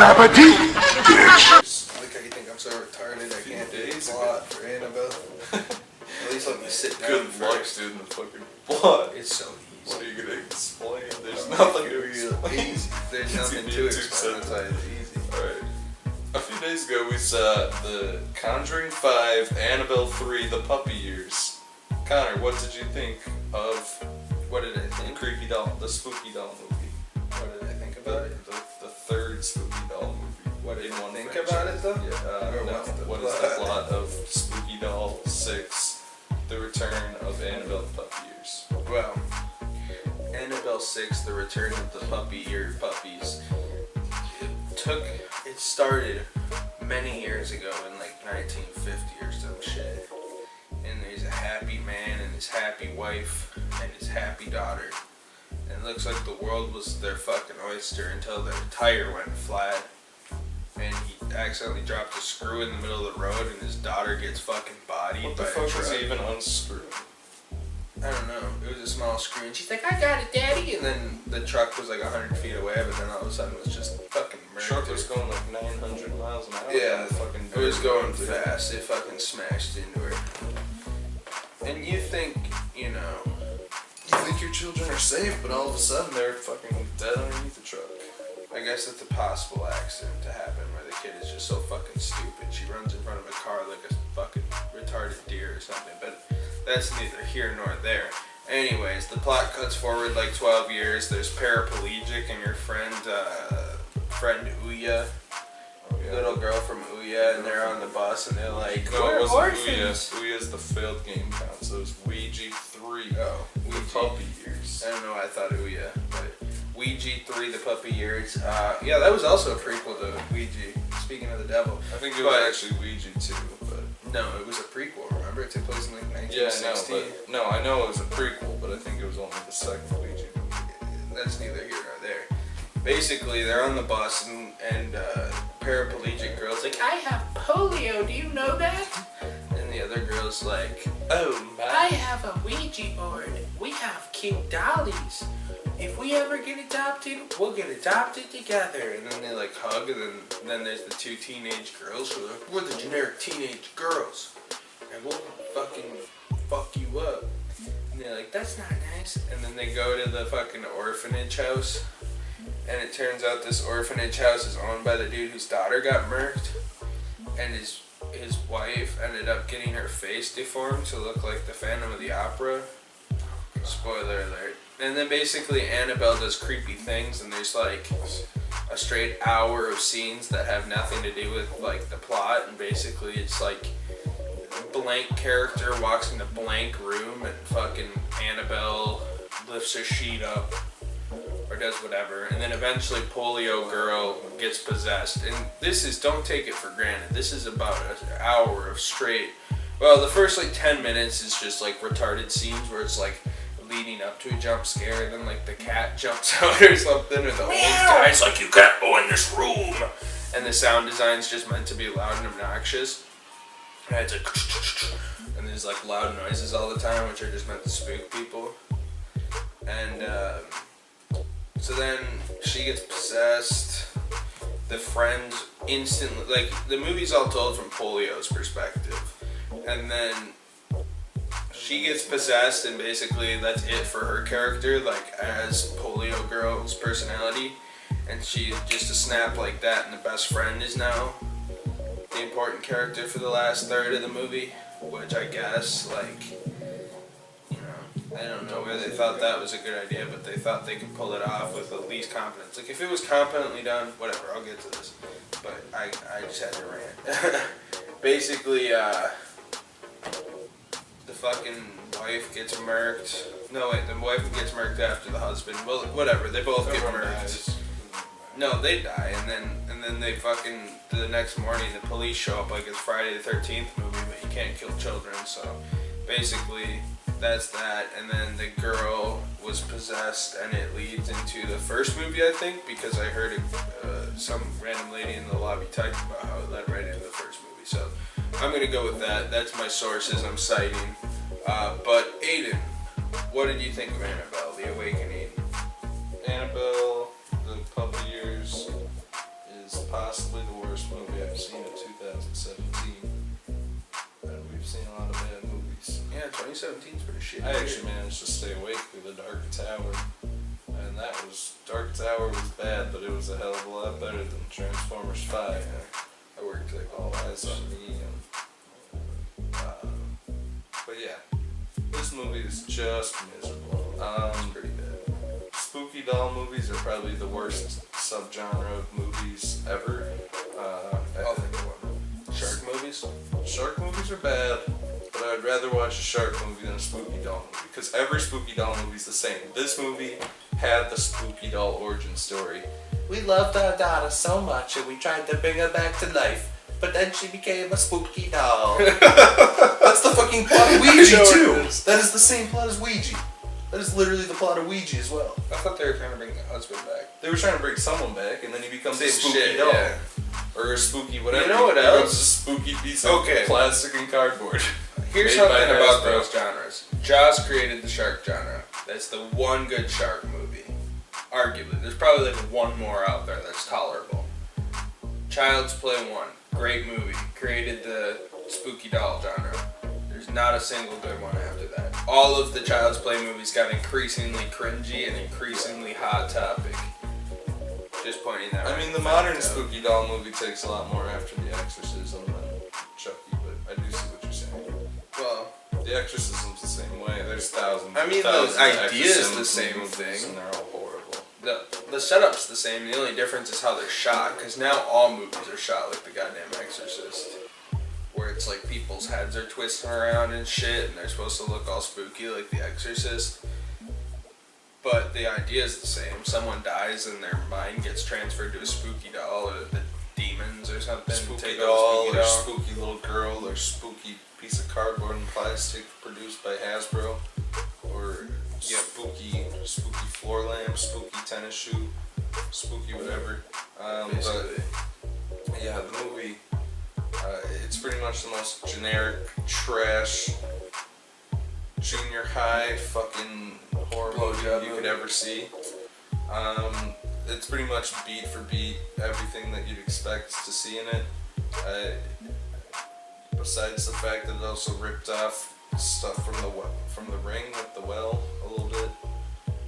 appetit, bitch! I like how you think I'm so retarded I can't do the plot for Annabelle. At least let me sit down. Good luck doing the fucking plot. It's so easy. What are you gonna explain? There's nothing to explain. There's nothing to explain. That's why it's easy. Alright. A few days ago we saw the Conjuring 5, Annabelle 3, The Puppy Years. Connor, what did you think of What did I the think? creepy doll, the spooky doll movie? What did I think about it? The third spooky doll movie. What did in I one think franchise. about it though? Yeah, Or no. what's the What is the plot of Spooky Doll 6, The Return of Annabelle the Puppy Years? Well, Annabelle 6, The Return of the Puppy Ear Puppies. It started many years ago in like 1950 or some shit. And there's a happy man and his happy wife and his happy daughter. And it looks like the world was their fucking oyster until their tire went flat. And he accidentally dropped a screw in the middle of the road and his daughter gets fucking bodied What the by a fuck truck. was he even unscrewing? I don't know. It was a small screw, and she's like, "I got it, Daddy." And then the truck was like 100 feet away, but then all of a sudden it was just fucking The murdered. truck was going like 900 miles an hour. Yeah, fucking it was going fast. It fucking smashed into her. And you think, you know, You think your children are safe, but all of a sudden they're fucking dead underneath the truck. I guess it's a possible accident to happen where the kid is just so fucking stupid. She runs in front of a car like a fucking retarded deer or something, but that's neither here nor there. Anyways, the plot cuts forward like 12 years. There's paraplegic and your friend Ouya, little girl from Ouya, and they're on the bus and they're like, No, "We're it wasn't orphans." Ouya. Ouya's the failed game console. It was Ouija 3. Oh, The Ouija. Puppy Years. I don't know why I thought Ouya, but Ouija 3, The Puppy Years. Yeah, that was also a prequel to Ouija. Speaking of the devil. I think it was actually Ouija 2, but... No, it was a prequel, remember? It took place in like Yeah, 1916. I know it was a prequel, but I think it was only the second Ouija movie. That's neither here nor there. Basically, they're on the bus and paraplegic girl's like, "I have polio, do you know that?" And the other girl's like, "Oh my. I have a Ouija board. We have King Dollies. If we ever get adopted, we'll get adopted together." And then they like hug, and then there's the two teenage girls who are like, "We're the generic teenage girls, and we'll fucking fuck you up." And they're like, "That's not nice." And then they go to the fucking orphanage house, and it turns out this orphanage house is owned by the dude whose daughter got murked, and his wife ended up getting her face deformed to look like the Phantom of the Opera. Spoiler alert. And then basically Annabelle does creepy things, and there's like a straight hour of scenes that have nothing to do with like the plot, and basically it's like blank character walks in a blank room and fucking Annabelle lifts a sheet up or does whatever, and then eventually Polio Girl gets possessed. And this is, don't take it for granted, this is about an hour of straight, well, the first like 10 minutes is just like retarded scenes where it's like leading up to a jump scare, and then like the cat jumps out or something, or the old guy's like, "You can't go in this room," and the sound design's just meant to be loud and obnoxious, and it's like and there's like loud noises all the time which are just meant to spook people. And so then she gets possessed. The friend instantly, like, the movie's all told from Polio's perspective, and then she gets possessed, and basically that's it for her character, like as Polio Girl's personality, and she's just a snap like that, and the best friend is now the important character for the last third of the movie, which I guess, like, you know, I don't know where they thought that was a good idea, but they thought they could pull it off with the least competence. Like, if it was competently done, whatever, I'll get to this, but I just had to rant. Basically, the fucking wife gets murked. No, wait, the wife gets murked after the husband. Well, whatever, they both get murked. No, they die, and then they fucking, the next morning the police show up like it's Friday the 13th movie, but you can't kill children, so basically that's that. And then the girl was possessed, and it leads into the first movie, I think, because I heard some random lady in the lobby type about how it led right into the first movie, so I'm gonna go with that. That's my sources I'm citing. But Aidan, what did you think of Annabelle, The Awakening? Annabelle, The Puppy Years is possibly the worst movie I've seen in 2017. And we've seen a lot of bad movies. Yeah, 2017 is pretty shitty. I actually managed to stay awake through The Dark Tower. And Dark Tower was bad, but it was a hell of a lot better than Transformers 5. Yeah. I worked like All eyes on me. But yeah, this movie is just miserable. It's pretty bad. Spooky doll movies are probably the worst subgenre of movies ever. I'll think of one. Shark movies? Shark movies are bad, but I'd rather watch a shark movie than a spooky doll movie, because every spooky doll movie is the same. This movie had the spooky doll origin story. We loved our daughter so much and we tried to bring her back to life, but then she became a spooky doll. That's the fucking plot of Ouija too. That is the same plot as Ouija. That is literally the plot of Ouija as well. I thought they were trying to bring the husband back. They were trying to bring someone back, and then he becomes a Same spooky shit, doll. yeah. Or a spooky whatever. You know what He becomes else? a spooky piece of plastic and cardboard. Here's Made something by about Hasbro. those genres. Jaws created the shark genre. That's the one good shark movie. Arguably. There's probably like one more out there that's tolerable. Child's Play 1. Great movie. Created the spooky doll genre. There's not a single good one after that. All of the Child's Play movies got increasingly cringy and increasingly hot topic. Just pointing that out. I mean, the modern spooky doll movie takes a lot more after The Exorcism than Chucky, but I do see what you're saying. Well, The Exorcism's the same way. There's thousands. I mean, thousands the of idea is Exorcism the same movies, thing. and they're all horrible. the setup's the same. The only difference is how they're shot. Because now all movies are shot like the goddamn Exorcist, where it's like people's heads are twisting around and shit, and they're supposed to look all spooky like the Exorcist. But the idea is the same. Someone dies and their mind gets transferred to a spooky doll, or the demons or something. Spooky take doll, over or the spooky doll. spooky little girl, or spooky piece of cardboard and plastic produced by Hasbro, or spooky floor lamp, spooky tennis shoe, spooky whatever. Basically. But yeah, the movie, it's pretty much the most generic trash junior high fucking horror movie you could ever see. It's pretty much beat for beat everything that you'd expect to see in it. Besides the fact that it also ripped off stuff from the Ring with the well a little bit.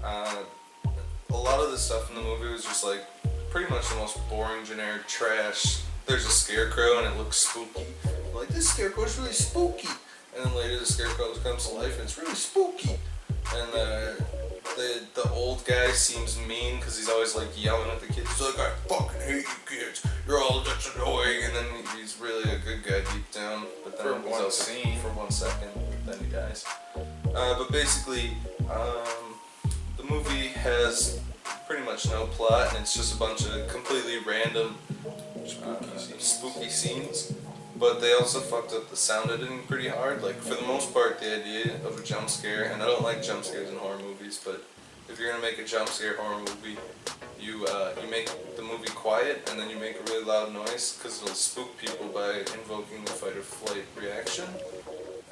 A lot of the stuff in the movie was just like pretty much the most boring generic trash. There's a scarecrow and it looks spooky. Like, this scarecrow's really spooky. And then later the scarecrow comes to life and it's really spooky. And the old guy seems mean because he's always like yelling at the kids. He's like, I fucking hate you kids. You're all just annoying. And then he's really a good guy deep down. But then For one scene. For 1 second, then he dies. But basically, the movie has pretty much no plot, and it's just a bunch of completely random spooky scenes. But they also fucked up the sound editing pretty hard. Like, for the most part, the idea of a jump scare, and I don't like jump scares in horror movies, but if you're gonna make a jump scare horror movie, you make the movie quiet, and then you make a really loud noise, because it'll spook people by invoking the fight or flight reaction.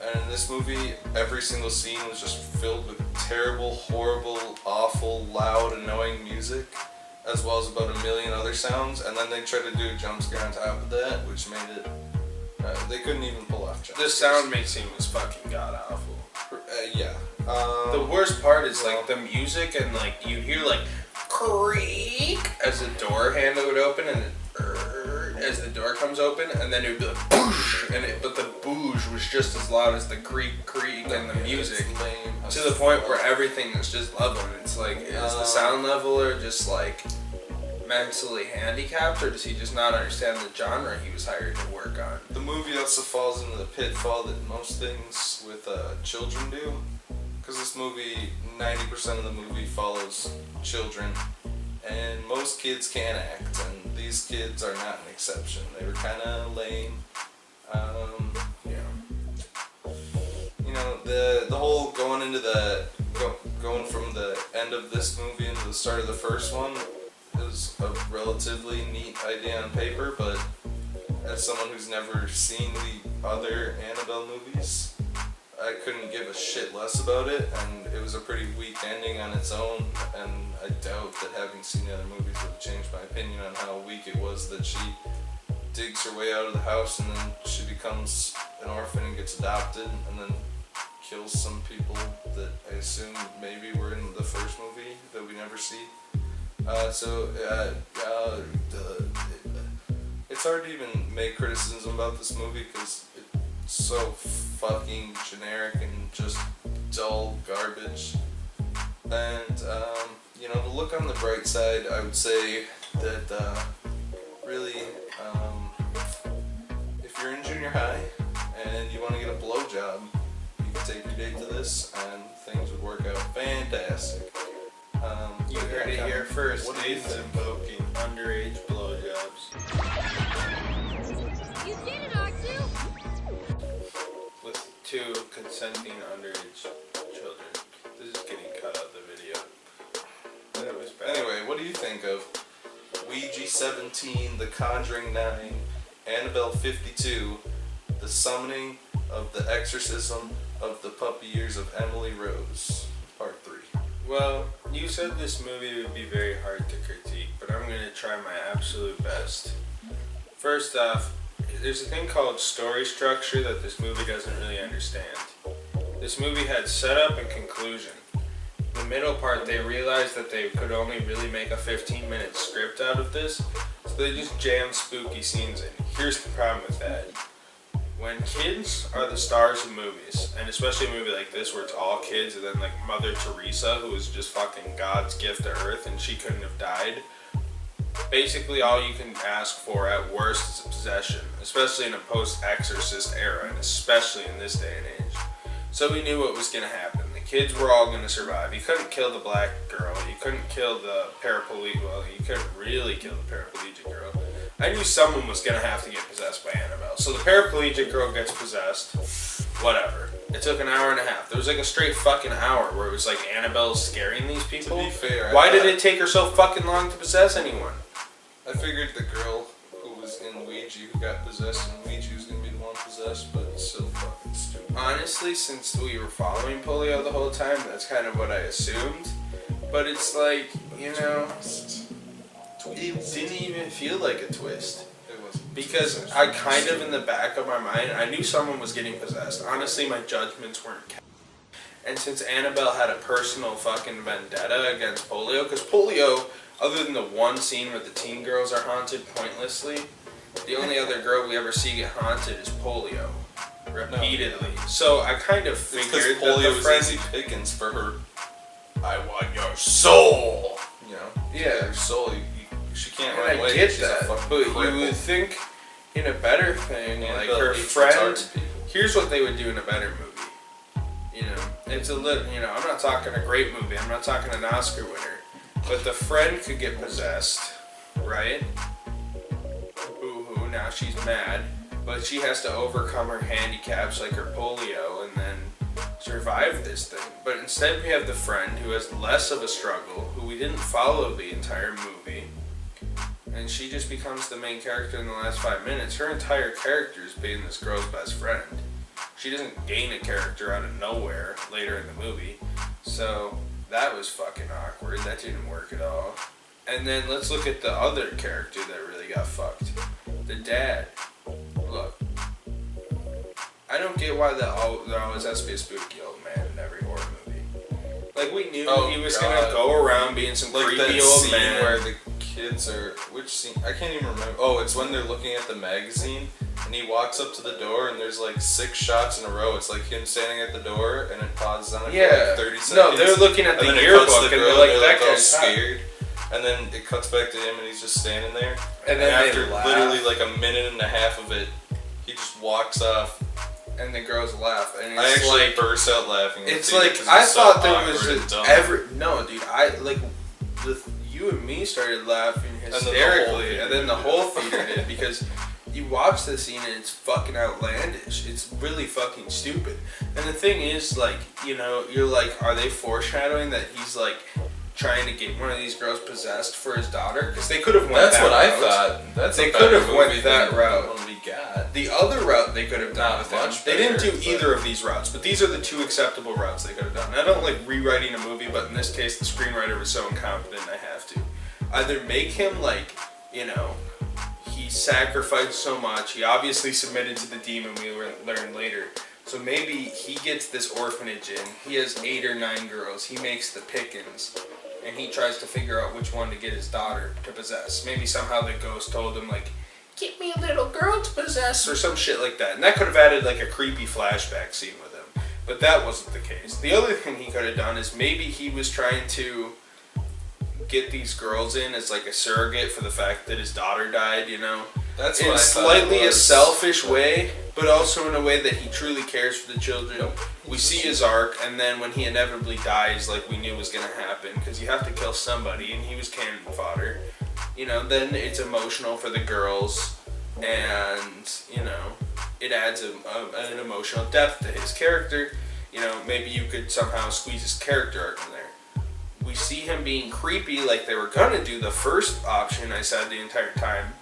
And in this movie, every single scene was just filled with terrible, horrible, awful, loud, annoying music, as well as about a million other sounds, and then they tried to do a jump scare on top of that, which made it... they couldn't even pull off jump The scares. sound mixing was fucking god awful. Yeah. The worst part is like the music, and like you hear like creak as the door handle would open, and as the door comes open, and then it would be like boosh, but the boosh was just as loud as the creak and the music, to the point where everything is just level. It's like, is the sound leveler just like mentally handicapped, or does he just not understand the genre he was hired to work on? The movie also falls into the pitfall that most things with children do, because this movie, 90% of the movie follows children, and most kids can act, and these kids are not an exception. They were kind of lame. You know, the whole going from the end of this movie into the start of the first one is a relatively neat idea on paper, but as someone who's never seen the other Annabelle movies, I couldn't give a shit less about it, and it was a pretty weak ending on its own, and I doubt that having seen the other movies would have changed my opinion on how weak it was that she digs her way out of the house and then she becomes an orphan and gets adopted and then kills some people that I assume maybe were in the first movie that we never see. It's hard to even make criticism about this movie because it's so fucking generic and just dull garbage. And, to look on the bright side, I would say that, really, if you're in junior high and you want to get a blowjob, you can take your date to this and things would work out fantastic. You heard it here first. Nathan invoking underage blowjobs. You did it, R2! With 2 consenting underage children. This is getting cut out of the video. But it was bad. Anyway, what do you think of Ouija 17, The Conjuring 9, Annabelle 52, The Summoning of the Exorcism of the Puppy Years of Emily Rose, Part 3? Well, you said this movie would be very hard to critique, but I'm going to try my absolute best. First off, there's a thing called story structure that this movie doesn't really understand. This movie had setup and conclusion. The middle part, they realized that they could only really make a 15-minute script out of this, so they just jammed spooky scenes in. Here's the problem with that. When kids are the stars of movies, and especially a movie like this where it's all kids, and then like Mother Teresa, who was just fucking God's gift to Earth, and she couldn't have died, basically all you can ask for at worst is a possession, especially in a post-exorcist era, and especially in this day and age. So we knew what was going to happen. The kids were all going to survive. You couldn't kill the black girl. You couldn't kill the paraplegic. Well, you couldn't really kill the paraplegic girl. I knew someone was going to have to get possessed by Annabelle. So the paraplegic girl gets possessed. Whatever. It took an hour and a half. There was like a straight fucking hour where it was like Annabelle's scaring these people. To be fair, why did it take her so fucking long to possess anyone? I figured the girl who was in Ouija, who got possessed in Ouija, was going to be the one possessed, but it's so fucking stupid. Honestly, since we were following Polio the whole time, that's kind of what I assumed. But it's like, it didn't even feel like a twist. It wasn't. Because I kind of, in the back of my mind, I knew someone was getting possessed. Honestly, my judgments weren't kept. And since Annabelle had a personal fucking vendetta against Polio, because Polio, other than the one scene where the teen girls are haunted pointlessly, the only other girl we ever see get haunted is Polio. Repeatedly. No, yeah. So I kind of figured that Polio the was friend... easy pickings for her. I want your soul! Yeah. Your soul, she can't And run away. I get She's that, a fucking but cripple. you would think in a better thing, Annabelle like her hates friend... retarded people. Here's what they would do in a better movie. It's a little, I'm not talking a great movie, I'm not talking an Oscar winner, but the friend could get possessed, right? Boo-hoo, now she's mad, but she has to overcome her handicaps like her polio and then survive this thing. But instead we have the friend who has less of a struggle, who we didn't follow the entire movie, and she just becomes the main character in the last 5 minutes. Her entire character is being this girl's best friend. She doesn't gain a character out of nowhere later in the movie. So that was fucking awkward. That didn't work at all. And then let's look at the other character that really got fucked. The dad. Look. I don't get why there always has to be a spooky old man in every horror movie. Like, we knew he was going to go around being some like creepy that old scene man. where the kids are... Which scene? I can't even remember. Oh, it's when they're looking at the magazine, and he walks up to the door, and there's like 6 shots in a row. It's like him standing at the door, and it pauses on it for like 30 seconds. No, they're looking at the and then yearbook, it cuts the and girl, they're like, they're that all guy's scared. And then it cuts back to him, and he's just standing there. And then after they laugh. literally like a minute and a half of it, he just walks off. And the girls laugh. And it's I actually like, burst out laughing. it's at the like, theater 'cause I it's thought so there was awkward and just dumb. no, dude, you and me started laughing then the whole hysterically, theater and then the did. whole theater did, because you watch the scene and it's fucking outlandish. It's really fucking stupid. And the thing is, like, you're like, are they foreshadowing that he's like trying to get one of these girls possessed for his daughter, because they could have went That's that what route. I thought. That's They a could better have went movie that than route. The one we got. The other route they could have done Not with them, much they didn't do better, either of these routes, but these are the two acceptable routes they could have done. I don't like rewriting a movie, but in this case, the screenwriter was so incompetent, I have to. Either make him like, you know, he sacrificed so much, he obviously submitted to the demon, we learn later. So maybe he gets this orphanage in, he has 8 or 9 girls, he makes the pickings, and he tries to figure out which one to get his daughter to possess. Maybe somehow the ghost told him, like, get me a little girl to possess, or some shit like that. And that could have added like a creepy flashback scene with him. But that wasn't the case. The other thing he could have done is maybe he was trying to get these girls in as like a surrogate for the fact that his daughter died, you know? That's in what I thought slightly it a was. selfish way, but also in a way that he truly cares for the children. We see his arc, and then when he inevitably dies, like we knew was going to happen, because you have to kill somebody, and he was cannon fodder. You know, then it's emotional for the girls, and, you know, it adds an emotional depth to his character. You know, maybe you could somehow squeeze his character arc in there. We see him being creepy like they were gonna do the first option I said the entire time,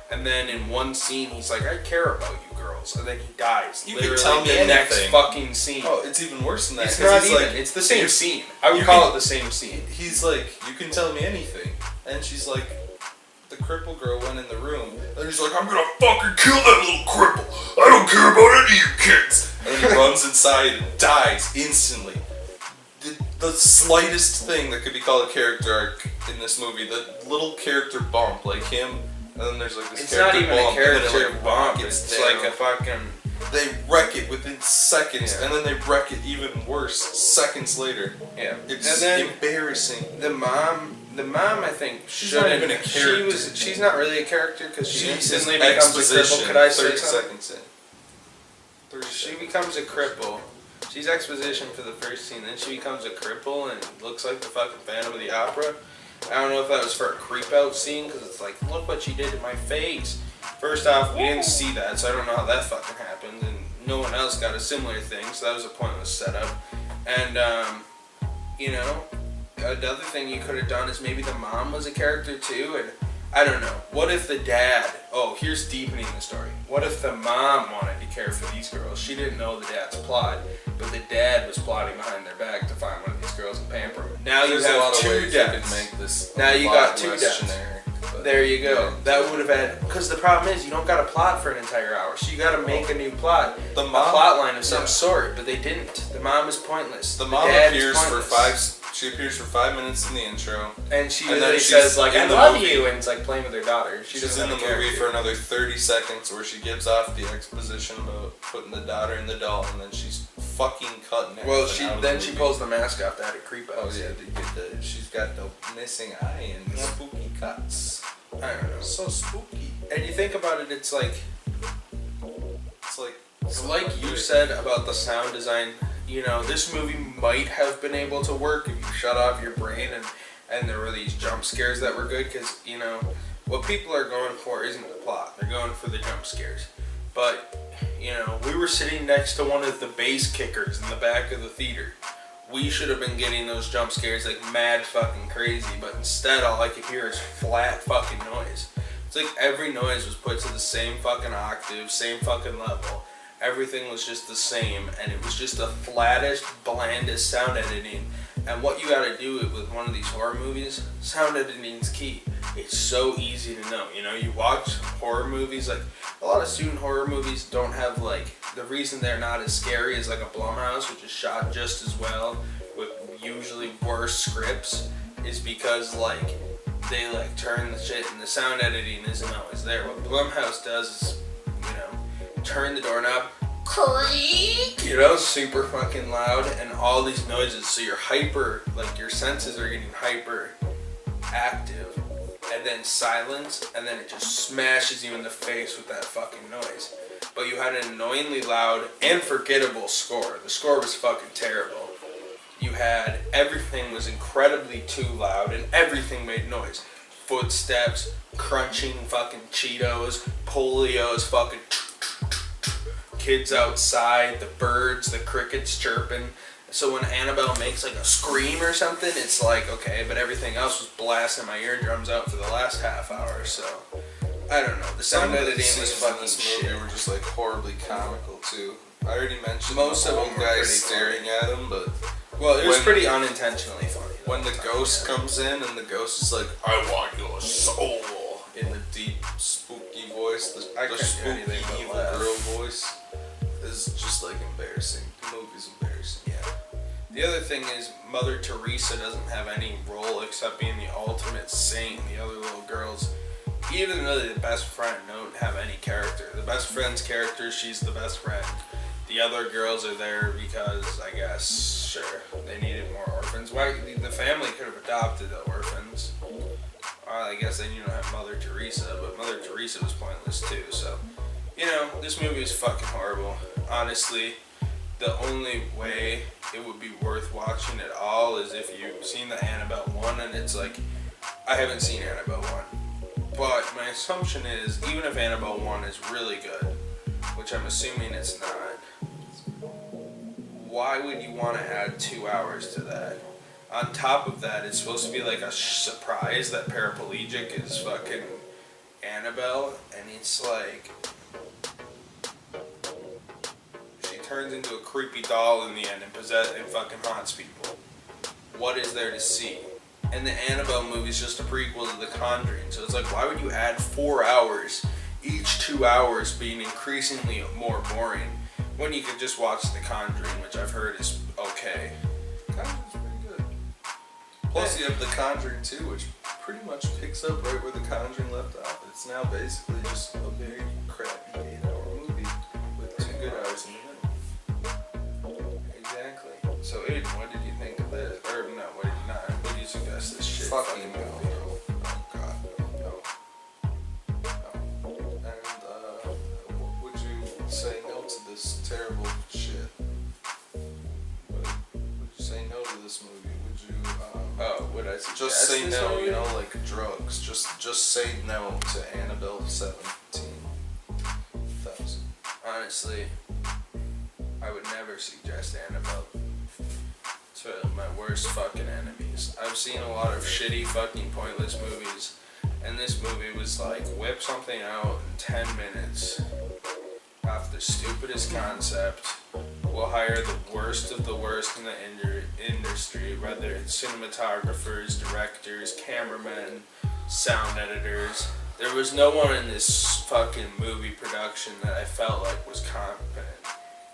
and then in one scene he's like, I care about you girls, and then he dies. You literally could tell me the next anything. fucking scene. Oh, it's even worse than that. It's 'cause not he's even, like, it's the same you- scene. I would you call can- it the same scene. He's like, you can tell me anything. And she's like, the cripple girl went in the room. And he's like, I'm gonna fucking kill that little cripple. I don't care about any of you kids. And then he runs inside and dies instantly. The slightest thing that could be called a character arc in this movie, the little character bump, like him, and then there's like this It's not character even a bump, and then it, character like, bump. rockets It's down. like a fucking... They wreck it within seconds, Yeah. and then they wreck it even worse seconds later. Yeah. It's And then embarrassing. the mom, I think, She's not shouldn't. even a character. She's not really a character because she She's instantly becomes a cripple. Could I say 30 something? seconds in. She becomes a cripple. She's exposition for the first scene. Then she becomes a cripple and looks like the fucking Phantom of the Opera. I don't know if that was for a creep out scene because it's like, look what you did to my face. First off, we didn't see that, so I don't know how that fucking happened, and no one else got a similar thing, so that was a pointless setup. And you know, another thing you could have done is maybe the mom was a character too, and I don't know. What if the dad, here's deepening the story. What if the mom wanted to care for these girls? She didn't know the dad's plot, but the dad was plotting behind their back to find one of these girls and pamper them. Now you There's a have lot of 2 ways you deaths. could make this Now a you lot got 2 less deaths. generic, but There you go. yeah. That would have had, because the problem is you don't got a plot for an entire hour, so you got to make a new plot, The a mom, plot line of some yeah. sort. But they didn't. The mom is pointless. The mom dad is appears for pointless. She appears for 5 minutes in the intro. and she and then literally she's says like, in "I the love movie. you," and it's like playing with her daughter. She She's doesn't in the have a movie character. for another 30 seconds where she gives off the exposition about putting the daughter in the doll, and then she's fucking cutting Well, everything out of then the she movie. pulls the mask off to add a creep out. Oh yeah, to get she's got the missing eye and the spooky cuts. I don't know. So spooky. And you think about it, it's like It's like you said about the sound design. You know, this movie might have been able to work if you shut off your brain and there were these jump scares that were good, because, you know, what people are going for isn't the plot. They're going for the jump scares. But, you know, we were sitting next to one of the bass kickers in the back of the theater. We should have been getting those jump scares like mad fucking crazy, but instead all I could hear is flat fucking noise. It's like every noise was put to the same fucking octave, same fucking level. Everything was just the same, and it was just the flattest, blandest sound editing. And what you gotta do with one of these horror movies, sound editing's key. It's so easy to know. You know, you watch horror movies, like a lot of student horror movies don't have like, the reason they're not as scary as like a Blumhouse, which is shot just as well with usually worse scripts, is because like they like turn the shit and the sound editing isn't always there. What Blumhouse does is, you know, turn the doorknob, creak, you know, super fucking loud, and all these noises, so you're hyper, like your senses are getting hyper active, and then silence, and then it just smashes you in the face with that fucking noise. But you had an annoyingly loud and forgettable score. The score was fucking terrible. You had, everything was incredibly too loud, and everything made noise. Footsteps, crunching fucking Cheetos, Polios, fucking kids outside, the birds, the crickets chirping. So when Annabelle makes like a scream or something, it's like, okay, but everything else was blasting my eardrums out for the last half hour, so I don't know. The sound editing was fucking this shit. movie were just like horribly comical too. I already mentioned Most the of old them were guy pretty staring at him, but Well, it was when- pretty unintentionally funny. when the ghost comes in and the ghost is like, "I want your soul," in the deep spooky voice, the I couldn't do spooky anything but evil laugh. girl voice, is just like embarrassing. The movie's embarrassing. Yeah. The other thing is Mother Teresa doesn't have any role except being the ultimate saint, and the other little girls, even really the best friend, don't have any character. The best friend's character, she's the best friend. The other girls are there because, I guess, sure, they needed more orphans. Why the family could have adopted the orphans. I guess they knew to have Mother Teresa, but Mother Teresa was pointless too. So, you know, this movie is fucking horrible. Honestly, the only way it would be worth watching at all is if you've seen the Annabelle 1, and it's like, I haven't seen Annabelle 1. But my assumption is, even if Annabelle 1 is really good, which I'm assuming it's not, why would you want to add 2 hours to that? On top of that, it's supposed to be like a surprise that paraplegic is fucking Annabelle, and it's like, she turns into a creepy doll in the end and fucking haunts people. What is there to see? And the Annabelle movie is just a prequel to The Conjuring, so it's like, why would you add 4 hours, each 2 hours being increasingly more boring, when you could just watch The Conjuring, which I've heard is okay. Conjuring's pretty good. Plus, you have The Conjuring 2, which pretty much picks up right where The Conjuring left off. It's now basically just a very crappy 8-hour movie with 2 good hours in the middle. Exactly. So, Aidan, what did you think of this? Or, no, what did you not? What do you suggest this shit Fucking movie? no. Oh, God, no. No. And, would you say no to this terrible shit? Would you say no to this movie? Would you, Oh, would I suggest just say this no, movie? you know, like drugs. Just say no to Annabelle 17,000. Honestly, I would never suggest Annabelle to my worst fucking enemies. I've seen a lot of shitty fucking pointless movies, and this movie was like, whip something out in 10 minutes off the stupidest concept. We'll hire the worst of the worst in the industry, whether it's cinematographers, directors, cameramen, sound editors. There was no one in this fucking movie production that I felt like was competent.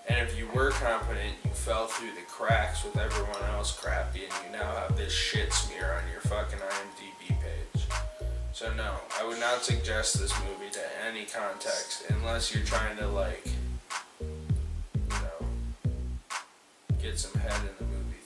And if you were competent, you fell through the cracks with everyone else crappy, and you now have this shit smear on your fucking IMDb page. So no, I would not suggest this movie to any context unless you're trying to, like, you know, get some head in the movie